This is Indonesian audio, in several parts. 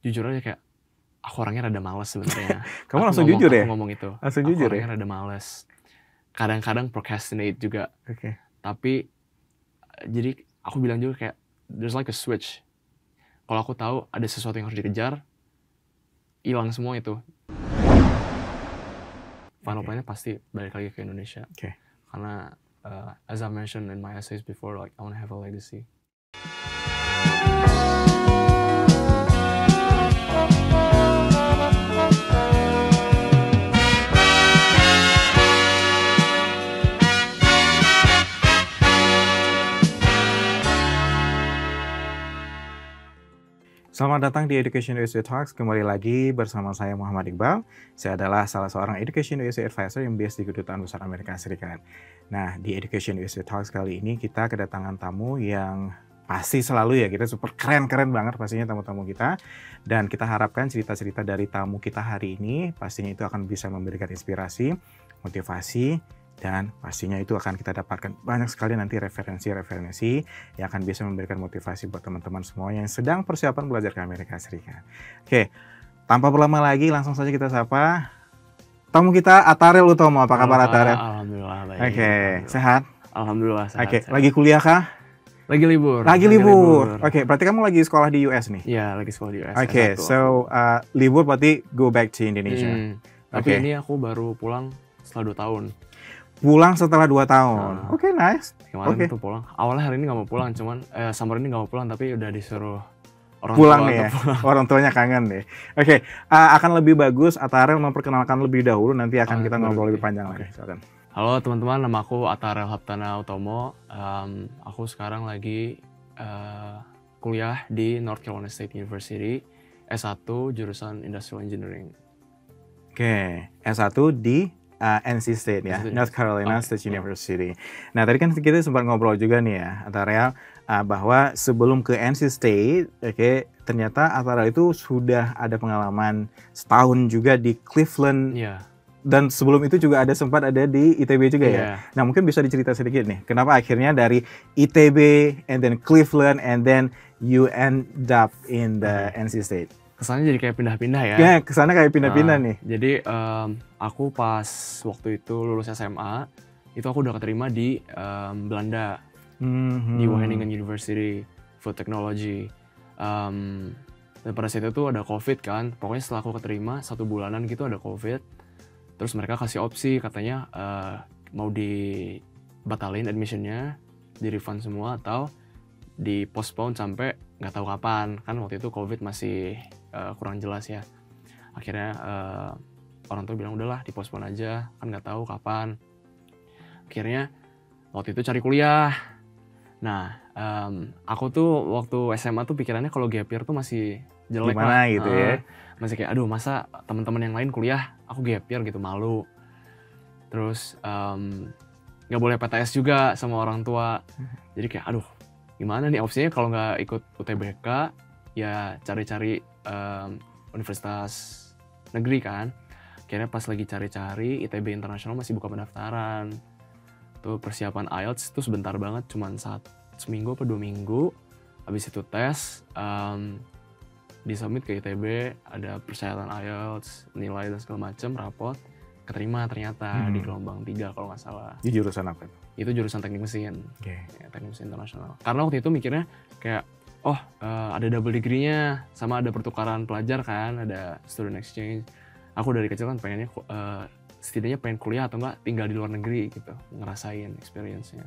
jujur aja kayak aku orangnya rada males sebenarnya. Kamu langsung jujur ya? Aku ngomong itu. Langsung aku jujur ya? orangnya rada males. Kadang-kadang procrastinate juga. Oke. Tapi jadi aku bilang juga kayak there's like a switch. Kalau aku tahu ada sesuatu yang harus dikejar, hilang semua itu. Final plan-nya pasti balik lagi ke Indonesia. Karena as I mentioned in my essays before, like I want to have a legacy. Selamat datang di Education USA Talks, kembali lagi bersama saya Muhammad Iqbal. Saya adalah salah seorang Education USA Advisor yang based di Kedutaan Besar Amerika Serikat. Nah, di Education USA Talks kali ini kita kedatangan tamu yang pasti selalu ya, kita super keren-keren banget pastinya tamu-tamu kita. Dan kita harapkan cerita-cerita dari tamu kita hari ini pastinya itu akan bisa memberikan inspirasi, motivasi, dan pastinya itu akan kita dapatkan banyak sekali nanti referensi-referensi yang akan bisa memberikan motivasi buat teman-teman semua yang sedang persiapan belajar ke Amerika Serikat. Oke, tanpa berlama lagi langsung saja kita sapa tamu kita, Atharel Utomo. Apa kabar Atharel? Alhamdulillah baik. Oke, sehat? Alhamdulillah sehat. Oke, lagi kuliah kah? Lagi libur. Lagi libur. Oke, berarti kamu lagi sekolah di US nih? Iya, lagi sekolah di US. Oke, so libur berarti go back to Indonesia. Tapi ini aku baru pulang setelah 2 tahun. Pulang setelah 2 tahun. Oke, nice. Kemarin tuh pulang. Awalnya hari ini nggak mau pulang, cuman summer ini nggak mau pulang, tapi udah disuruh orang pulang tua nih ya. pulang. Orang tuanya kangen deh. Oke, akan lebih bagus Atharel memperkenalkan lebih dahulu, nanti akan kita ngobrol lebih panjang lagi. Halo teman-teman, nama aku Atharel Haptana Utomo. Aku sekarang lagi kuliah di North Carolina State University, S1 jurusan Industrial Engineering. Oke, S1 di NC State ya, North Carolina State University. Nah, tadi kan kita sempat ngobrol juga nih ya, Atharel, bahwa sebelum ke NC State, ternyata Atharel itu sudah ada pengalaman setahun juga di Cleveland. Dan sebelum itu juga sempat ada di ITB juga ya. Nah, mungkin bisa dicerita sedikit nih, kenapa akhirnya dari ITB and then Cleveland and then you end up in the NC State. Kesannya jadi kayak pindah-pindah ya. Ya, kesana kayak pindah-pindah nih. Jadi aku pas waktu itu lulus SMA, itu aku udah keterima di Belanda, di Wageningen University Food Technology. Dan pada saat itu ada COVID kan, pokoknya setelah aku keterima 1 bulanan gitu ada COVID. Terus mereka kasih opsi katanya mau dibatalin admissionnya, di refund semua atau di postpone sampai nggak tahu kapan. Kan waktu itu COVID masih kurang jelas ya. Akhirnya orang tua bilang udahlah dipospon aja, kan nggak tahu kapan. Akhirnya waktu itu cari kuliah. Nah, aku tuh waktu SMA tuh pikirannya kalau gap year tuh masih jelek gimana lah. Gitu ya. Masih kayak aduh masa teman-teman yang lain kuliah, aku gap year gitu, malu. Terus nggak boleh PTS juga sama orang tua. Jadi kayak aduh gimana nih opsinya kalau nggak ikut UTBK ya cari-cari universitas negeri kan. Akhirnya pas lagi cari-cari ITB Internasional masih buka pendaftaran. Tuh persiapan IELTS tuh sebentar banget, cuman seminggu atau 2 minggu. Habis itu tes, disubmit ke ITB, ada persyaratan IELTS, nilai dan segala macam, rapot, keterima ternyata di gelombang 3 kalau nggak salah. Di jurusan apa? Itu jurusan teknik mesin, ya, teknik mesin internasional. Karena waktu itu mikirnya kayak, ada double degree-nya, sama ada pertukaran pelajar kan, ada student exchange. Aku dari kecil kan pengennya setidaknya pengen kuliah atau enggak tinggal di luar negeri gitu, ngerasain experience-nya.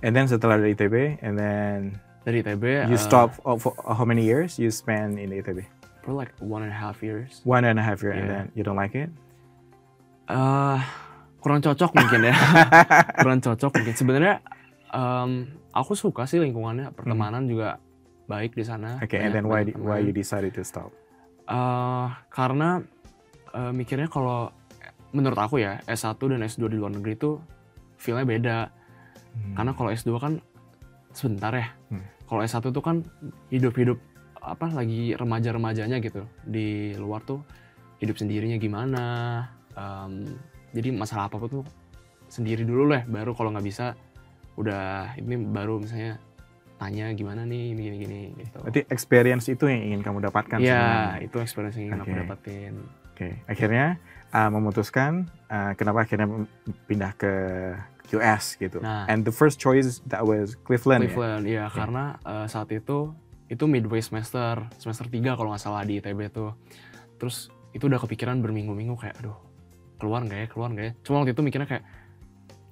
And then setelah dari ITB, and then dari ITB you stop for how many years you spend in the ITB? For like 1.5 years. 1.5 years, and then you don't like it? Kurang cocok mungkin ya. Kurang cocok mungkin. Sebenarnya aku suka sih lingkungannya, pertemanan juga baik di sana. And then why you decided to stop? Karena mikirnya kalau menurut aku ya S1 dan S2 di luar negeri itu feel-nya beda. Karena kalau S2 kan sebentar ya. Kalau S1 tuh kan hidup-hidup lagi remaja-remajanya gitu. Di luar tuh hidup sendirinya gimana. Jadi masalah apapun tuh sendiri dulu lah, baru kalau nggak bisa udah ini baru misalnya tanya gimana nih gini gitu. Berarti experience itu yang ingin kamu dapatkan ya sebenarnya. itu experience yang ingin aku dapatin. Akhirnya memutuskan kenapa akhirnya pindah ke US gitu. And the first choice that was Cleveland. Ya karena saat itu midway semester 3 kalau nggak salah di ITB tuh. Terus itu udah kepikiran berminggu-minggu kayak aduh keluar nggak ya. Cuma waktu itu mikirnya kayak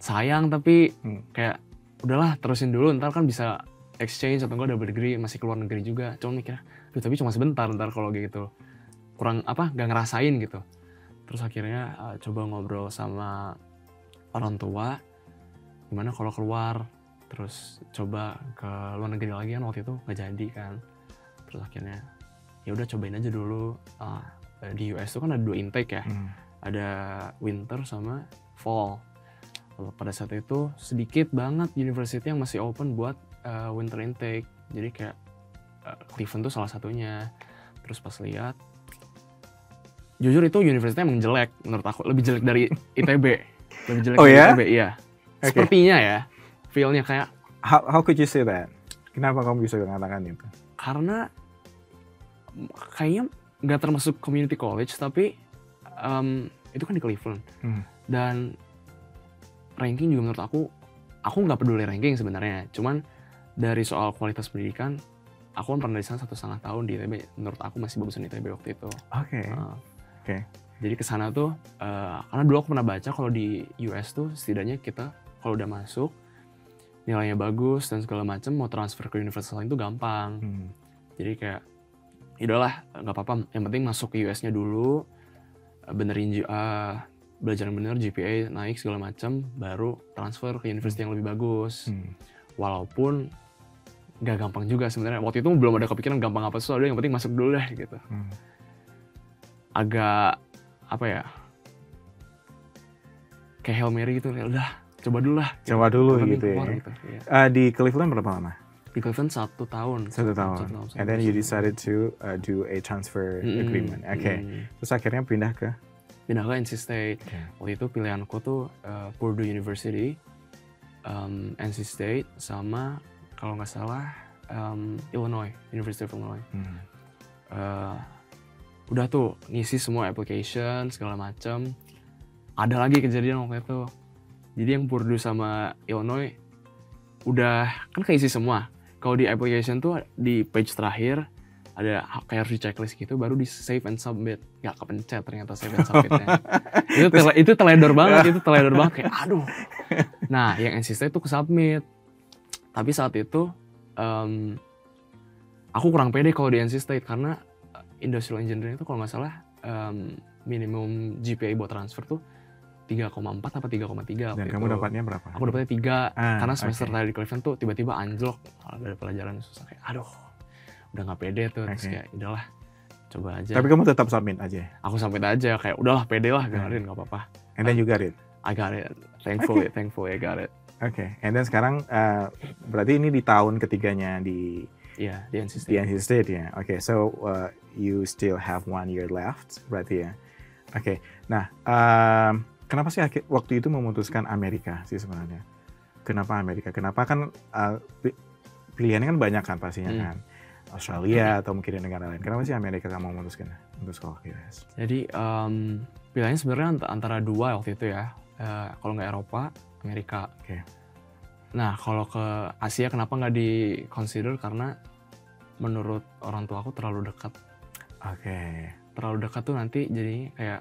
sayang tapi kayak udahlah terusin dulu, ntar kan bisa exchange atau enggak double degree masih keluar negeri juga. Cuma mikirnya tapi cuma sebentar ntar kalau gitu kurang nggak ngerasain gitu. Terus akhirnya coba ngobrol sama orang tua gimana kalau keluar, terus coba ke luar negeri lagi kan waktu itu nggak jadi kan. Terus akhirnya ya udah cobain aja dulu. Di US itu kan ada 2 intake ya, ada winter sama fall. Pada saat itu sedikit banget university yang masih open buat winter intake, jadi kayak Cleveland tuh salah satunya. Terus pas lihat, jujur itu universitasnya emang jelek menurut aku, lebih jelek dari ITB, lebih jelek dari ITB, iya. Sepertinya ya, feel-nya kayak. How could you say that? Kenapa kamu bisa mengatakan itu? Karena kayaknya nggak termasuk community college, tapi itu kan di Cleveland. Dan ranking juga menurut aku nggak peduli ranking sebenarnya. Cuman dari soal kualitas pendidikan, aku kan pernah di sana 1,5 tahun di ITB. Menurut aku masih bagusan ITB waktu itu. Jadi kesana tuh, karena dulu aku pernah baca kalau di US tuh setidaknya kita kalau udah masuk, nilainya bagus dan segala macam, mau transfer ke universitas lain tuh gampang. Jadi kayak, yaudahlah nggak apa-apa, yang penting masuk ke US-nya dulu, benerin belajar yang bener, GPA naik segala macam, baru transfer ke universitas yang lebih bagus. Walaupun nggak gampang juga sebenarnya. Waktu itu belum ada kepikiran gampang apa susah, yang penting masuk dulu deh gitu. Agak apa ya? Kayak Hail Mary gitu, ya udah coba dulu lah. Coba dulu gitu ya. Gitu, ya. Di Cleveland berapa lama? Di Cleveland 1 tahun. 1 tahun. And then you decided to do a transfer agreement. Terus akhirnya pindah ke NC State. Waktu itu pilihanku tuh Purdue University, NC State, sama kalau nggak salah Illinois, University of Illinois. Udah tuh ngisi semua application segala macam. Ada lagi kejadian waktu itu. Jadi yang Purdue sama Illinois udah kan keisi semua. Kalau di application tuh di page terakhir ada kayak harus di checklist gitu, baru di save and submit. Gak kepencet ternyata save and submitnya. itu teledor banget, kayak aduh. Nah yang NC State tuh ke submit. Tapi saat itu aku kurang pede kalau di NC State karena industrial engineering itu kalau nggak salah minimum GPA buat transfer tuh 3,4 apa 3,3. Dan kamu dapatnya berapa? Aku dapatnya 3 karena semester tadi di Cleveland tuh tiba-tiba anjlok, ada pelajaran susah kayak aduh. Udah gak pede tuh, terus kayak udahlah coba aja. Tapi kamu tetap submit aja? Aku submit aja, kayak udahlah pede lah, biarin gak apa-apa. And then you got it? I got it, thankfully I got it. And then sekarang berarti ini di tahun ketiganya di NC State. Di NC State ya. So you still have 1 year left berarti ya. Nah kenapa sih waktu itu memutuskan Amerika sih sebenarnya? Kenapa Amerika? Kenapa kan pilihannya kan banyak kan pastinya kan? Australia atau mungkin di negara lain. Kenapa sih Amerika kamu memutuskan untuk sekolah di US? Jadi pilihannya sebenarnya antara 2 waktu itu ya. Kalau nggak Eropa, Amerika. Nah kalau ke Asia kenapa nggak di consider? Karena menurut orang tua aku terlalu dekat. Terlalu dekat tuh nanti jadi kayak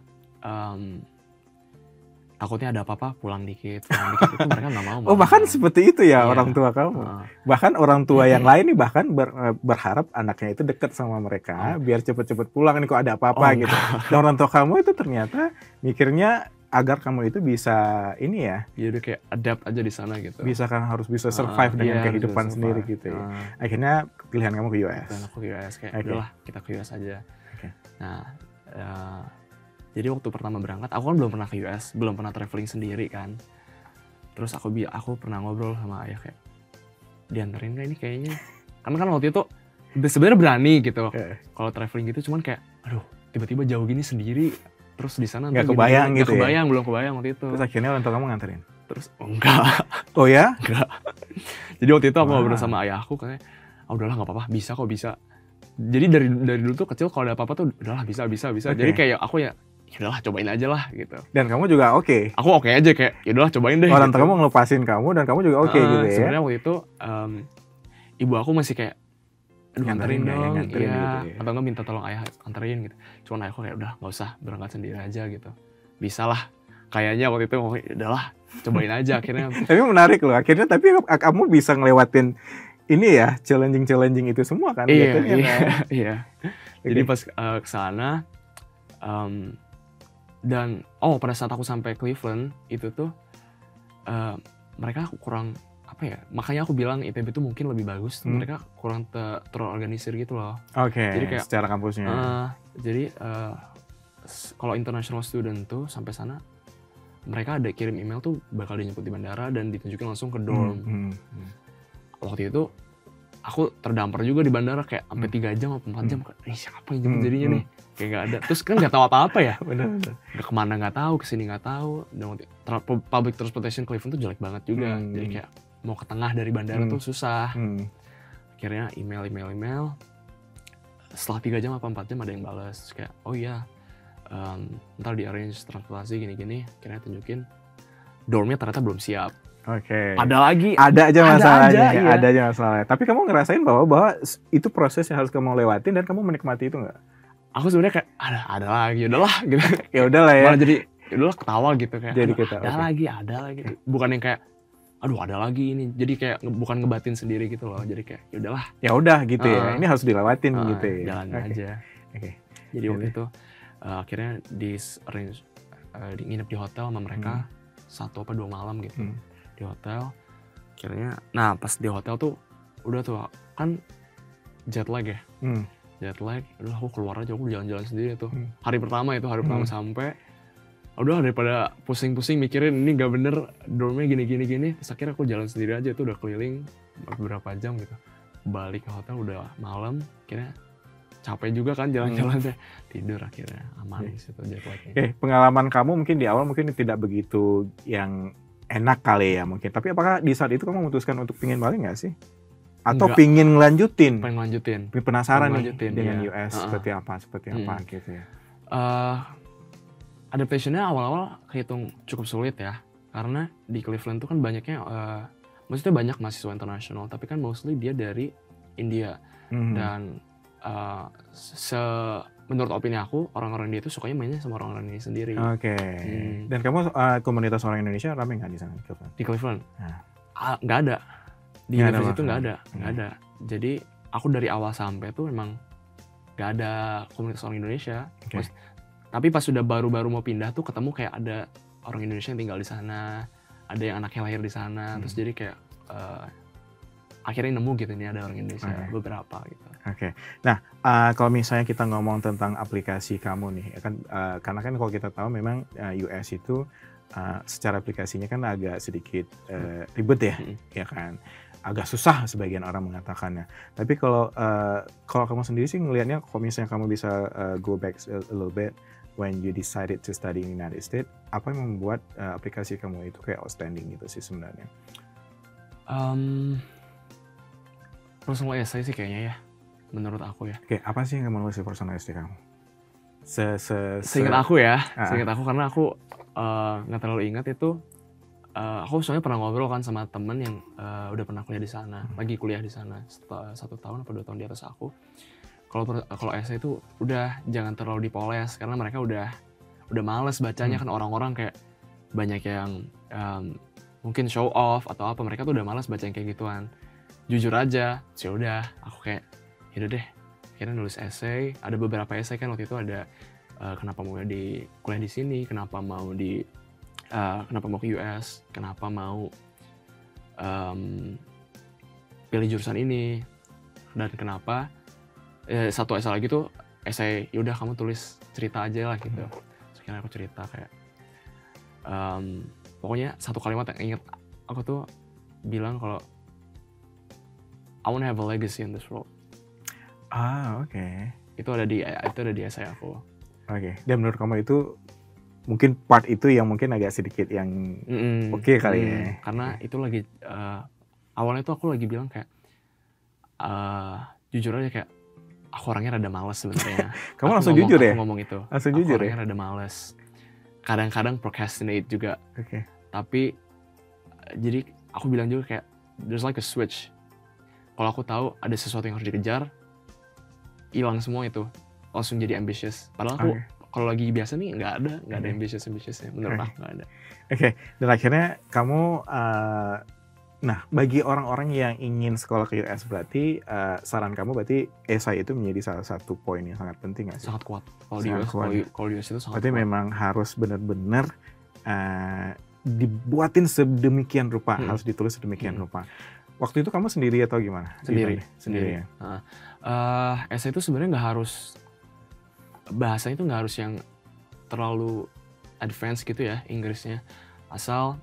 takutnya ada apa-apa pulang dikit itu mereka nggak mau. Bahkan seperti itu ya orang tua kamu. Bahkan orang tua yang lain nih bahkan berharap anaknya itu dekat sama mereka biar cepet-cepet pulang nih kok ada apa-apa gitu. Dan orang tua kamu itu ternyata mikirnya agar kamu itu bisa ini ya. Jadi kayak adapt aja di sana gitu. Harus bisa survive dengan kehidupan sendiri gitu ya. Akhirnya pilihan kamu ke US. Dan aku ke US kayak udahlah kita ke US aja. Nah jadi waktu pertama berangkat, aku kan belum pernah ke US, belum pernah traveling sendiri kan. Terus aku pernah ngobrol sama ayah kayak, dianterin gak ini kayaknya? Karena kan waktu itu sebenarnya berani gitu, kalau traveling gitu, cuman kayak, aduh tiba-tiba jauh gini sendiri, terus di sana belum kebayang waktu itu. Terus akhirnya orang tua kamu nganterin? Terus enggak. Oh ya? Enggak. Jadi waktu itu aku ngobrol sama ayahku katanya, udahlah nggak apa-apa, bisa kok, bisa. Jadi dari dulu tuh kecil kalau ada apa-apa tuh udahlah bisa. Okay. Jadi kayak aku ya udahlah cobain aja lah gitu. Dan kamu juga oke? Aku oke aja, kayak ya udahlah cobain deh. Orang gitu. kamu ngelupasin kamu dan kamu juga oke gitu ya? Sebenarnya waktu itu ibu aku masih kayak, aduh anterin dong, iya. Gitu ya. Atau nggak minta tolong ayah anterin gitu. Cuman ayahku kayak udah nggak usah, berangkat sendiri aja gitu. Bisa lah. Kayaknya waktu itu udahlah cobain aja akhirnya. Tapi menarik loh, akhirnya tapi kamu bisa ngelewatin ini ya, challenging itu semua kan? Iya. Okay. Jadi pas kesana, dan pada saat aku sampai Cleveland itu tuh mereka kurang apa ya, makanya aku bilang ITB itu mungkin lebih bagus, mereka kurang terorganisir gitu loh. Oke, jadi kayak secara kampusnya. Jadi kalau international student tuh sampai sana, mereka ada kirim email tuh bakal dijemput di bandara dan ditunjukin langsung ke dorm. Waktu itu aku terdampar juga di bandara kayak sampai 3 jam atau 4 jam. Siapa yang jemput jadinya nih? Kayak nggak ada. Terus kan nggak tahu apa-apa ya. Benar. Kemana nggak tahu, kesini nggak tahu. Dan public transportation Cleveland tuh jelek banget juga. Jadi kayak mau ke tengah dari bandara tuh susah. Akhirnya email. Setelah 3 jam atau 4 jam ada yang balas kayak, oh iya, ntar di arrange transportasi gini-gini. Akhirnya tunjukin dormnya ternyata belum siap. Oke. Ada aja masalahnya. Iya. Ada aja masalahnya. Tapi kamu ngerasain bahwa itu proses yang harus kamu lewatin dan kamu menikmati itu nggak? Aku sebenarnya kayak ada lagi, udahlah gitu. Ya udahlah ya. Malah jadi udahlah ketawa gitu kayak. Jadi kita ada lagi. Bukan yang kayak aduh ada lagi ini. Jadi kayak bukan ngebatin sendiri gitu loh. Jadi kayak ya udahlah. Ya udah gitu ya. Ini harus dilewatin gitu ya. Jalanin aja. Oke. Jadi waktu itu akhirnya nginep di hotel sama mereka 1 apa 2 malam gitu. Di hotel. Akhirnya pas di hotel tuh udah tuh kan jet lag ya. Jet lag, udah aku keluar aja, aku jalan-jalan sendiri tuh. Hari pertama pertama sampai, udah daripada pusing-pusing mikirin ini nggak bener, dormnya gini. Terus akhirnya aku jalan sendiri aja tuh, udah keliling beberapa jam gitu. Balik ke hotel udah malam, akhirnya capek juga kan jalan-jalan tidur akhirnya aman di situ jet lagnya. Pengalaman kamu mungkin di awal mungkin tidak begitu yang enak kali ya mungkin. Tapi apakah di saat itu kamu memutuskan untuk pingin balik nggak sih? Atau pingin ngelanjutin? Pengen lanjutin. Penasaran nih dengan US seperti apa gitu ya. Adaptationnya awal-awal kehitung cukup sulit ya. Karena di Cleveland tuh kan banyaknya, maksudnya banyak mahasiswa internasional. Tapi kan mostly dia dari India. Dan menurut opini aku, orang-orang dia itu sukanya mainnya sama orang-orang ini sendiri. Oke. Dan kamu komunitas orang Indonesia rame nggak di sana? Di Cleveland? Nggak ada. Di universitas itu nggak ada. Jadi aku dari awal sampai tuh emang nggak ada komunitas orang Indonesia. Tapi pas sudah baru-baru mau pindah tuh ketemu kayak ada orang Indonesia yang tinggal di sana, ada yang anaknya lahir di sana. Terus jadi kayak akhirnya nemu gitu nih ada orang Indonesia beberapa gitu. Oke. Nah, kalau misalnya kita ngomong tentang aplikasi kamu nih, kan karena kan kalau kita tahu memang US itu secara aplikasinya kan agak sedikit ribet ya, ya kan, agak susah sebagian orang mengatakannya. Tapi kalau kamu sendiri sih ngelihatnya, kalau misalnya kamu bisa go back a little bit when you decided to study in the United States, apa yang membuat aplikasi kamu itu kayak outstanding gitu sih sebenarnya? Personal essay sih kayaknya ya, menurut aku ya. Oke, apa sih yang kamu nulis di personal essay kamu? Seingat aku ya, seingat aku karena aku nggak terlalu ingat itu. Aku soalnya pernah ngobrol kan sama temen yang udah pernah kuliah di sana, lagi kuliah di sana setelah 1 tahun atau 2 tahun di atas aku. Kalau essay itu udah jangan terlalu dipoles karena mereka udah males bacanya kan, orang-orang kayak banyak yang mungkin show off atau apa, mereka tuh udah males baca yang kayak gituan. Jujur aja, sih udah aku kayak yaudah deh, akhirnya nulis essay. Ada beberapa essay kan waktu itu ada kenapa mau kuliah di sini, kenapa mau ke US, kenapa mau pilih jurusan ini, dan kenapa. Satu essay lagi tuh essay yaudah kamu tulis cerita aja lah gitu. Terus akhirnya aku cerita kayak pokoknya satu kalimat yang inget aku tuh bilang kalau I want to have a legacy in this world. Oke. Itu ada di essay aku. Oke. Dan menurut kamu itu mungkin part itu yang mungkin agak sedikit yang oke kali ya. Karena itu lagi awalnya tuh aku lagi bilang kayak jujur aja kayak aku orangnya rada males sebenarnya. Kamu langsung jujur ya? Aku ngomong itu. Langsung jujur ya? Aku orangnya rada males. Kadang-kadang procrastinate juga. Oke. Tapi jadi aku bilang juga kayak there's like a switch. Kalau aku tahu ada sesuatu yang harus dikejar, hilang semua itu, langsung jadi ambitious. Padahal aku kalau lagi biasa nih nggak ada ambitious-ambitiousnya. Menurut aku nggak ada. Oke. Dan akhirnya kamu, nah bagi orang-orang yang ingin sekolah ke US berarti saran kamu berarti essay itu menjadi salah satu poin yang sangat penting nggak sih? Sangat kuat. Kalau di US itu sangat berarti kuat. memang harus benar-benar dibuatin sedemikian rupa, harus ditulis sedemikian rupa. Waktu itu kamu sendiri atau gimana? Sendiri ya. Essay itu sebenarnya nggak harus bahasanya itu nggak harus yang terlalu advance gitu ya Inggrisnya, asal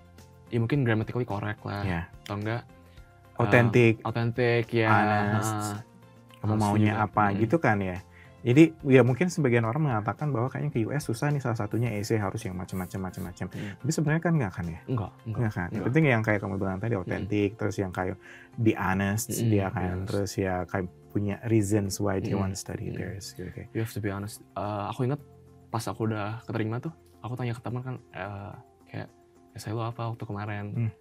ya mungkin grammatically correct lah, atau enggak authentic ya, honest, kamu maunya apa gitu kan ya. Jadi ya mungkin sebagian orang mengatakan bahwa kayaknya ke US susah nih, salah satunya essay harus yang macam-macam. Tapi sebenarnya kan nggak kan ya? Enggak kan. Yang penting yang kayak kamu bilang tadi authentic, terus yang kayak be honest dia kan, terus ya kayak punya reasons why you want to study there. Okay. You have to be honest. Aku ingat pas aku udah keterima tuh, aku tanya ke teman kan kayak essay lo apa waktu kemarin.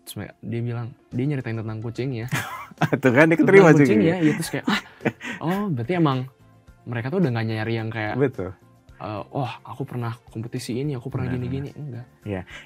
Terus dia bilang, dia nyeritain tentang kucingnya. Tuh kan dia keterima juga. Kucingnya, ya terus kayak oh berarti emang mereka tuh udah gak nyari yang kayak betul. Aku pernah kompetisi ini, aku pernah gini-gini, enggak.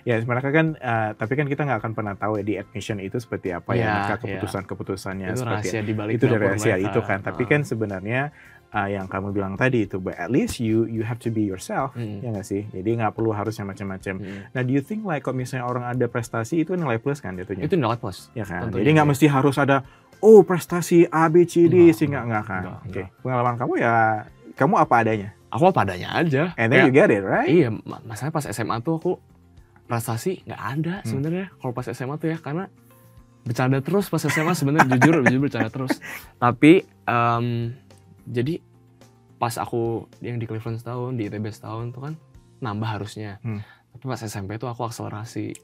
Ya mereka kan, tapi kan kita nggak akan pernah tahu ya di admission itu seperti apa mereka keputusannya itu seperti rahasia dibalik itu dari rahasia itu kan. Tapi kan sebenarnya yang kamu bilang tadi itu, but at least you have to be yourself, ya nggak sih? Jadi nggak perlu harus yang macam-macam. Nah, do you think like kalau misalnya orang ada prestasi itu nilai plus kan jatuhnya? Itu nilai plus. Ya kan. Tentunya. Jadi nggak mesti harus ada prestasi A B C D sehingga nggak kan. Oke. Pengalaman kamu ya kamu apa adanya. Aku apa adanya aja. And then you get it, right? Iya, masalahnya pas SMA tuh aku prestasi nggak ada sebenarnya. Kalau pas SMA tuh ya, karena bercanda terus pas SMA sebenarnya jujur bercanda terus. Tapi jadi pas aku yang di Cleveland setahun, di ITB setahun tuh kan nambah harusnya. Tapi pas SMP tuh aku akselerasi.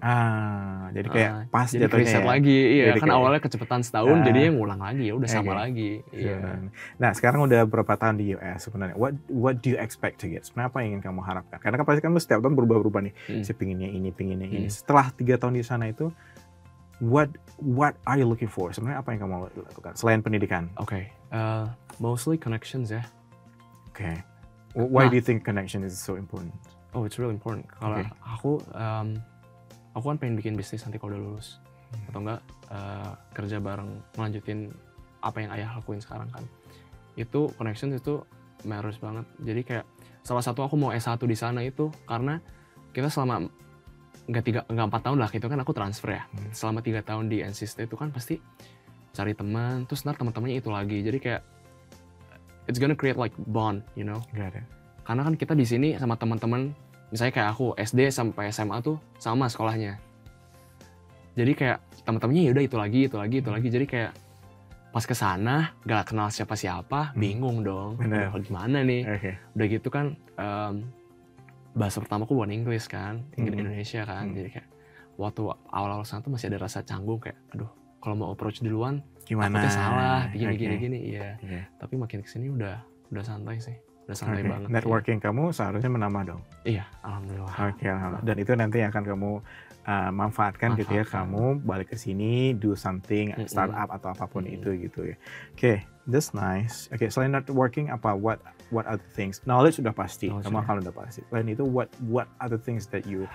Jadi kayak pas jadi riset lagi. Iya, jadi kan awalnya kecepatan setahun, jadinya ngulang lagi, ya udah sama lagi. Iya. Nah, sekarang udah berapa tahun di US sebenarnya? What do you expect to get? Sebenarnya apa yang ingin kamu harapkan? Karena kan pasti kamu setiap tahun berubah-ubah nih. Saya pinginnya ini. Setelah 3 tahun di sana itu, what are you looking for? Sebenarnya apa yang kamu lakukan selain pendidikan? Oke, mostly connections ya. Okay. Why do you think connection is so important? Oh, it's really important. Kalau aku kan pengen bikin bisnis nanti kalau udah lulus, atau enggak kerja bareng, melanjutin apa yang ayah lakuin sekarang kan. Itu connection itu matters banget. Jadi kayak salah satu aku mau S1 di sana itu karena kita selama nggak 4 tahun lah, gitu kan aku transfer ya. Selama 3 tahun di NC State itu kan pasti cari teman, terus ntar teman-temannya itu lagi. Jadi kayak it's gonna create like bond, you know. Karena kan kita di sini sama teman-teman, misalnya kayak aku SD sampai SMA tuh sama sekolahnya. Jadi kayak teman-temannya ya udah itu lagi. Jadi kayak pas ke sana gak kenal siapa-siapa, bingung dong. Gimana nih? Udah gitu kan bahasa pertamaku bukan Inggris kan, Indonesia kan. Jadi kayak waktu awal-awal sana tuh masih ada rasa canggung kayak aduh, kalau mau approach duluan gimana? Takutnya salah, gini. Iya. Tapi makin kesini udah santai sih. Udah santai banget. Networking kamu seharusnya menambah dong. Iya, alhamdulillah. Alhamdulillah. Dan itu nanti akan kamu manfaatkan gitu ya. Kamu balik ke sini, do something, startup atau apapun itu gitu ya. Oke, that's nice. Oke, selain networking apa? What other things? Knowledge sudah pasti. Kamu akan udah pasti. Selain itu, what other things that you're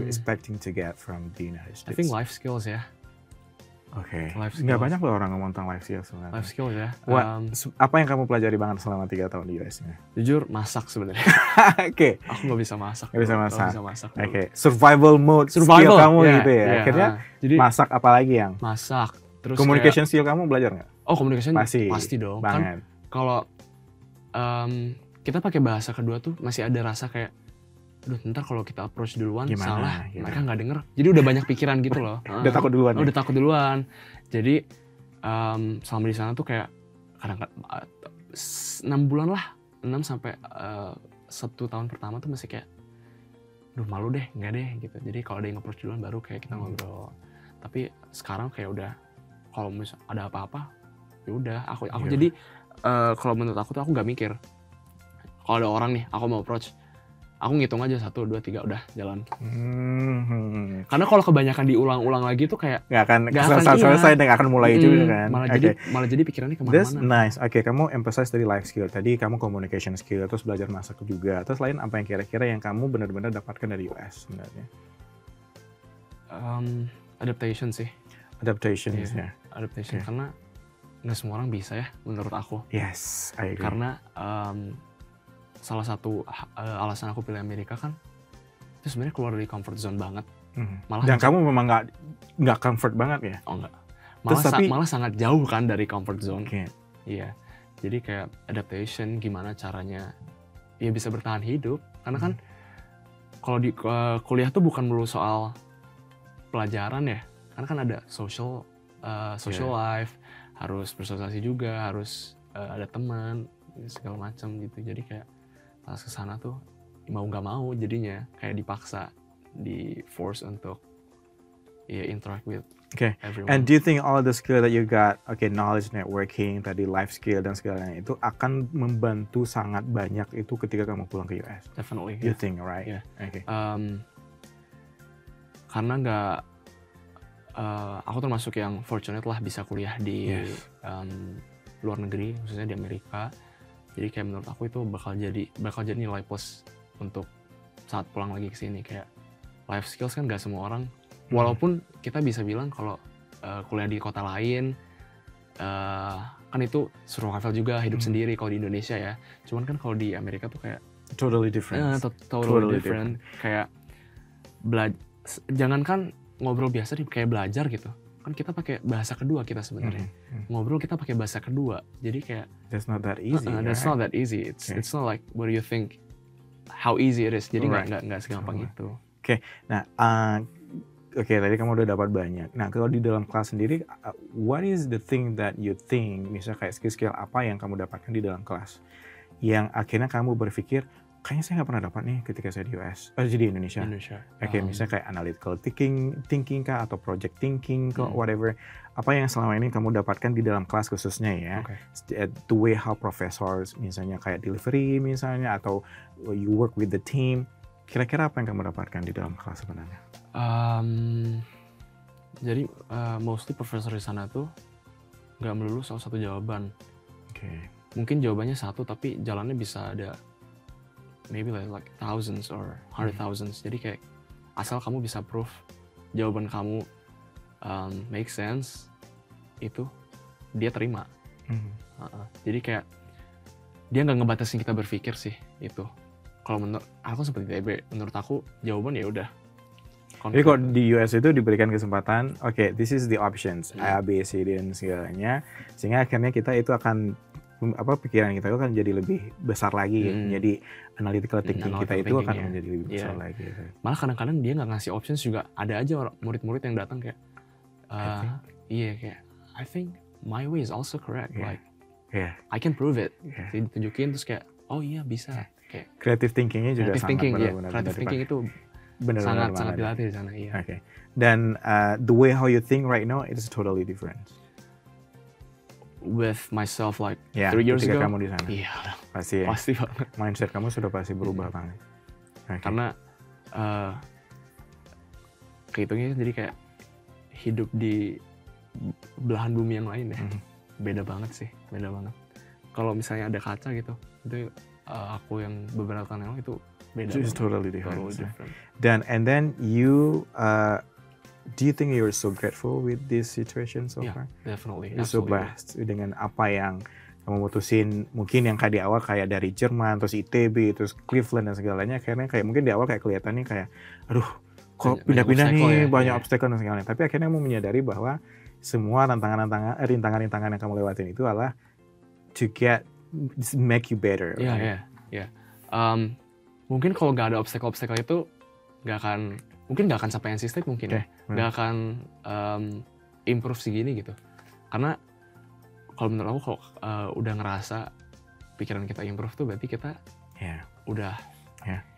expecting to get from the United States? I think life skills ya. Oke. Nggak banyak loh orang ngomong tentang life skills sebenarnya. Life skills ya. Apa yang kamu pelajari banget selama 3 tahun di US-nya? Jujur, masak sebenarnya. Oke. Aku nggak bisa masak. Nggak bisa masak. Oke. Survival mode skill kamu gitu ya. Akhirnya jadi, masak apa lagi yang? Masak. Terus communication skill kamu belajar nggak? Oh, communication pasti dong. Banget. Kan kalau kita pakai bahasa kedua tuh masih ada rasa kayak aduh, ntar kalau kita approach duluan salah, mereka nggak denger. Jadi udah banyak pikiran gitu loh. Udah takut duluan. Udah takut duluan. Jadi selama di sana tuh kayak kadang-kadang 6 bulan lah, 6 sampai 1 tahun pertama tuh masih kayak duh malu deh, enggak deh gitu. Jadi kalau ada yang approach duluan baru kayak kita ngobrol. Tapi sekarang kayak udah kalau misal ada apa-apa ya udah aku jadi kalau menurut aku tuh aku nggak mikir. Kalau ada orang nih aku mau approach, aku ngitung aja 1, 2, 3 udah jalan. Karena kalau kebanyakan diulang-ulang lagi tuh kayak nggak akan selesai dan nggak akan mulai juga kan. Malah jadi pikirannya kemana-mana. That's nice. Kamu emphasize dari life skill. Tadi kamu communication skill, terus belajar masak juga. Terus lain apa yang kira-kira yang kamu benar-benar dapatkan dari US sebenarnya? Adaptation sih. Adaptation. Karena nggak semua orang bisa ya menurut aku. Yes, I agree. Karena salah satu alasan aku pilih Amerika kan itu sebenarnya keluar dari comfort zone banget. Dan kamu memang nggak comfort banget ya? Oh enggak. Malah sangat jauh kan dari comfort zone. Iya. Jadi kayak adaptation gimana caranya ya bisa bertahan hidup. Karena kan kalau di kuliah tuh bukan melulu soal pelajaran ya. Karena kan ada social life, harus bersosialisasi juga, harus ada teman segala macam gitu. Jadi kayak pas kesana tuh mau nggak mau jadinya kayak dipaksa, di force untuk interact with everyone. And do you think all the skill that you got, knowledge networking, tadi life skill dan segalanya itu akan membantu sangat banyak itu ketika kamu pulang ke US? Definitely. You think, right? Yeah. Karena nggak, aku termasuk yang fortunate lah bisa kuliah di luar negeri, khususnya di Amerika. Jadi kayak menurut aku itu bakal jadi nilai plus untuk saat pulang lagi ke sini. Kayak life skills kan nggak semua orang. Walaupun kita bisa bilang kalau kuliah di kota lain, kan itu survival juga, hidup sendiri kalau di Indonesia ya. Cuman kan kalau di Amerika tuh kayak totally different. Totally different. Kayak jangankan ngobrol biasa nih, kayak belajar gitu. Kan kita pakai bahasa kedua kita sebenarnya. Ngobrol kita pakai bahasa kedua. Jadi kayak that's not that easy. That's not that easy. It's not like what do you think how easy it is. Jadi nggak segampang itu. Nah, tadi kamu udah dapat banyak. Nah, kalau di dalam kelas sendiri, what is the thing that you think, misalnya kayak skill-skill apa yang kamu dapatkan di dalam kelas, yang akhirnya kamu berpikir, kayaknya saya nggak pernah dapat nih ketika saya di US, jadi Indonesia. Misalnya kayak analytical thinking kah, atau project thinking, whatever. Apa yang selama ini kamu dapatkan di dalam kelas khususnya ya, the way how professors, misalnya kayak delivery misalnya, atau you work with the team, kira-kira apa yang kamu dapatkan di dalam kelas sebenarnya? Jadi mostly profesor di sana tuh nggak melulu salah satu jawaban. Mungkin jawabannya satu tapi jalannya bisa ada maybe like thousands or 100,000. Jadi kayak asal kamu bisa prove jawaban kamu make sense, itu dia terima. Jadi kayak dia nggak ngebatasin kita berpikir sih itu. Kalau menurut aku seperti TB, menurut aku jawaban ya udah. Jadi kalau di US itu diberikan kesempatan, this is the options, A, B, C, D dan segalanya, sehingga akhirnya kita itu akan pikiran kita itu akan jadi lebih besar lagi, jadi analytical thinking kita itu akan menjadi lebih besar lagi. Malah kadang-kadang dia nggak ngasih options juga, ada aja murid-murid yang datang kayak, kayak I think my way is also correct, like I can prove it. Jadi ditunjukin terus kayak, oh iya bisa. Kayak creative thinkingnya juga sangat benar-benar. Creative thinking itu sangat dilatih di sana. Dan the way how you think right now it is totally different. With myself like 3 years ago. Kamu di sana. Iya, pasti banget. Mindset kamu sudah pasti berubah banget. Karena kehitungnya jadi kayak hidup di belahan bumi yang lain ya. Beda banget sih, beda banget. Kalau misalnya ada kaca gitu, itu aku yang beberapa tahun yang lalu itu beda. It's totally different. And then you do you think you're so grateful with this situation so far? Definitely. You're so blessed dengan apa yang kamu mutusin, mungkin yang kayak di awal kayak dari Jerman, terus ITB, terus Cleveland dan segalanya, karena kayak mungkin di awal kayak kelihatannya kayak, aduh, kok pindah-pindah nih, banyak obstacle dan segalanya. Tapi akhirnya kamu menyadari bahwa semua rintangan-rintangan yang kamu lewatin itu adalah to make you better. Mungkin kalau nggak ada obstacle-obstacle itu mungkin nggak akan sampai NC State mungkin ya, nggak akan improve segini gitu. Karena kalau menurut aku kalau udah ngerasa pikiran kita improve tuh berarti kita udah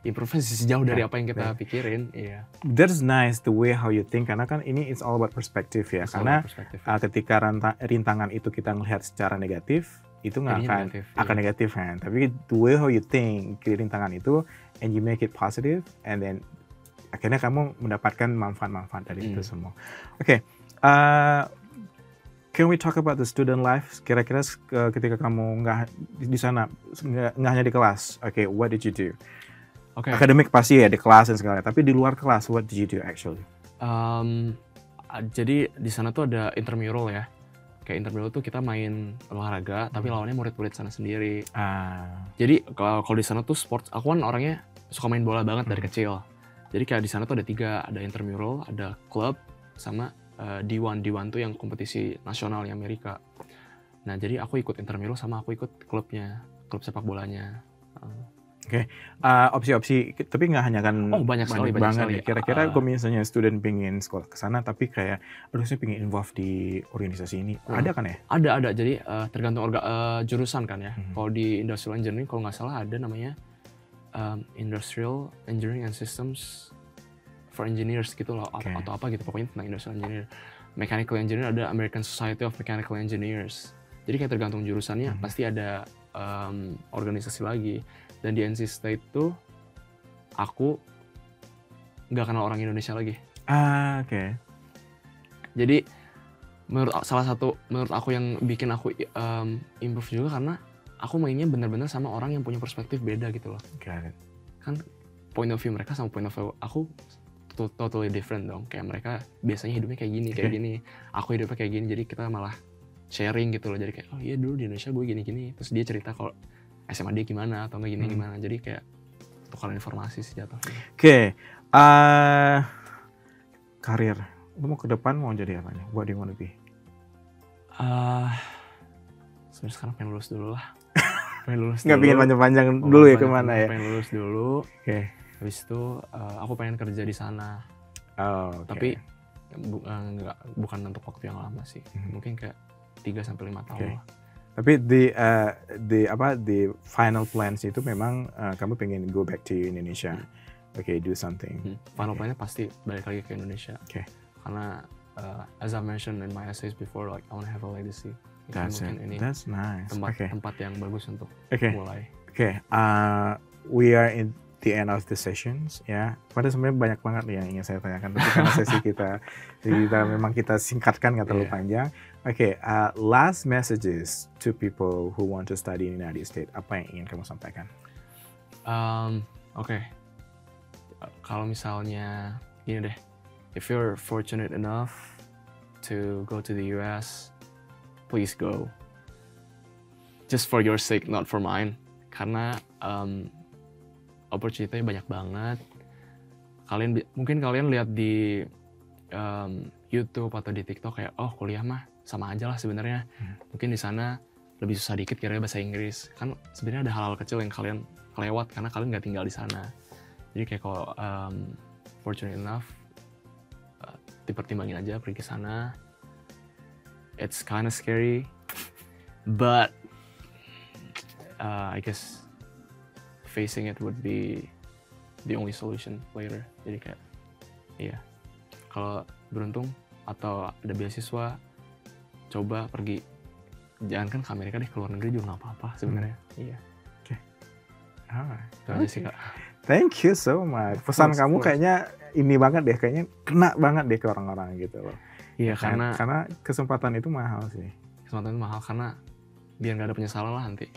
improve sejauh dari apa yang kita pikirin. That's nice the way how you think, karena kan ini it's all about perspective ya. Karena ketika rintangan itu kita ngelihat secara negatif, itu nggak akan negatif kan. Tapi the way how you think ke rintangan itu, and you make it positive, and then akhirnya kamu mendapatkan manfaat-manfaat dari itu semua. Oke. Can we talk about the student life? Kira-kira ketika kamu nggak di sana, nggak hanya di kelas, what did you do? Akademik pasti ya di kelas dan segala, tapi di luar kelas, what did you do actually? Jadi di sana tuh ada intramural ya. Kayak intramural tuh kita main olahraga, tapi lawannya murid-murid sana sendiri. Jadi kalau di sana tuh sports, aku kan orangnya suka main bola banget dari kecil. Jadi kayak di sana tuh ada 3, ada intramural, ada klub, sama D1 tuh yang kompetisi nasional di Amerika. Nah jadi aku ikut intramural sama aku ikut klubnya, klub sepak bolanya. Opsi-opsi, tapi nggak hanya kan banyak banget ya. Kira-kira kalau misalnya student pengen sekolah ke sana, tapi kayak saya pengen involve di organisasi ini, ada kan ya? Ada. Jadi tergantung jurusan kan ya. Kalau di industrial engineering, kalau nggak salah ada namanya Industrial Engineering and Systems for Engineers gitu loh, atau apa gitu, pokoknya tentang industrial engineer. Mechanical engineer ada American Society of Mechanical Engineers. Jadi kayak tergantung jurusannya pasti ada organisasi lagi. Dan di NC State tuh aku nggak kenal orang Indonesia lagi. Jadi menurut aku yang bikin aku improve juga karena aku mainnya benar-benar sama orang yang punya perspektif beda gitu loh. Kan point of view mereka sama point of view aku totally different dong. Kayak mereka biasanya hidupnya kayak gini, aku hidupnya kayak gini. Jadi kita malah sharing gitu loh. Jadi kayak dulu di Indonesia gue gini-gini. Terus dia cerita kalau SMA dia gimana atau enggak gimana. Jadi kayak tukar informasi sih jatuhnya. Karir. Lu mau ke depan mau jadi apa nih? What do you want to be? Sebenarnya sekarang pengen lulus dulu lah. Nggak pengen panjang-panjang dulu ya kemana ya? Pengen lulus dulu. Habis itu aku pengen kerja di sana. Tapi bukan untuk waktu yang lama sih. Mungkin kayak 3-5 tahun lah. Tapi the final plans itu memang kamu pengen go back to Indonesia. Do something. Final plannya pasti balik lagi ke Indonesia. Karena as I mentioned in my essays before, like I want to have a legacy. That's nice. Tempat yang bagus untuk mulai. We are in the end of the sessions ya. Padahal sebenarnya banyak banget yang ingin saya tanyakan, tapi karena sesi kita memang kita singkatkan, nggak terlalu panjang. Last messages to people who want to study in the United States. Apa yang ingin kamu sampaikan? Kalau misalnya gini deh, if you're fortunate enough to go to the US, please go. Just for your sake, not for mine. Karena opportunity-nya banyak banget. Mungkin kalian lihat di YouTube atau di TikTok kayak kuliah mah sama aja lah sebenarnya. Mungkin di sana lebih susah dikit kira bahasa Inggris. Kan sebenarnya ada hal-hal kecil yang kalian kelewat karena kalian nggak tinggal di sana. Jadi kayak kalau fortunate enough, dipertimbangin aja pergi ke sana. It's kind of scary, but I guess facing it would be the only solution later. Jadi kayak, kalau beruntung atau ada beasiswa, coba pergi. Jangan kan ke Amerika deh, ke luar negeri juga nggak apa-apa sebenarnya. Itu aja sih, Kak. Thank you so much. Pesan kamu kayaknya ini banget deh, kayaknya kena banget deh ke orang-orang gitu loh. Iya, karena kesempatan itu mahal sih. Kesempatan itu mahal karena biar nggak ada penyesalan lah nanti.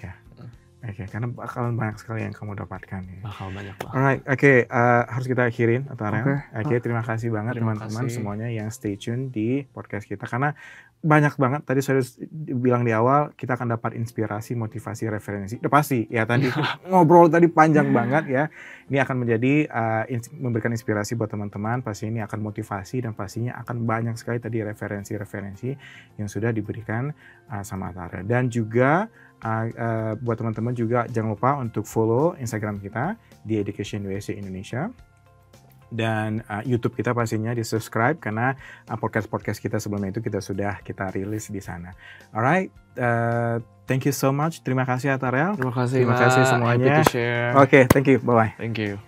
Karena bakalan banyak sekali yang kamu dapatkan. Bakal banyak banget. Alright, harus kita akhirin, terima kasih banget teman-teman semuanya yang stay tune di podcast kita. Karena banyak banget, tadi saya bilang di awal, kita akan dapat inspirasi, motivasi, referensi. Udah pasti, ya tadi ngobrol tadi panjang banget ya. Ini akan menjadi, memberikan inspirasi buat teman-teman, pasti ini akan motivasi, dan pastinya akan banyak sekali tadi referensi-referensi yang sudah diberikan sama Tara. Dan juga, buat teman-teman juga jangan lupa untuk follow Instagram kita di Education USA Indonesia. Dan YouTube kita pastinya di-subscribe karena podcast-podcast kita sebelumnya itu kita rilis di sana. Alright, thank you so much. Terima kasih Atarel. Terima kasih semuanya. Happy to share. Oke, thank you. Bye-bye. Thank you.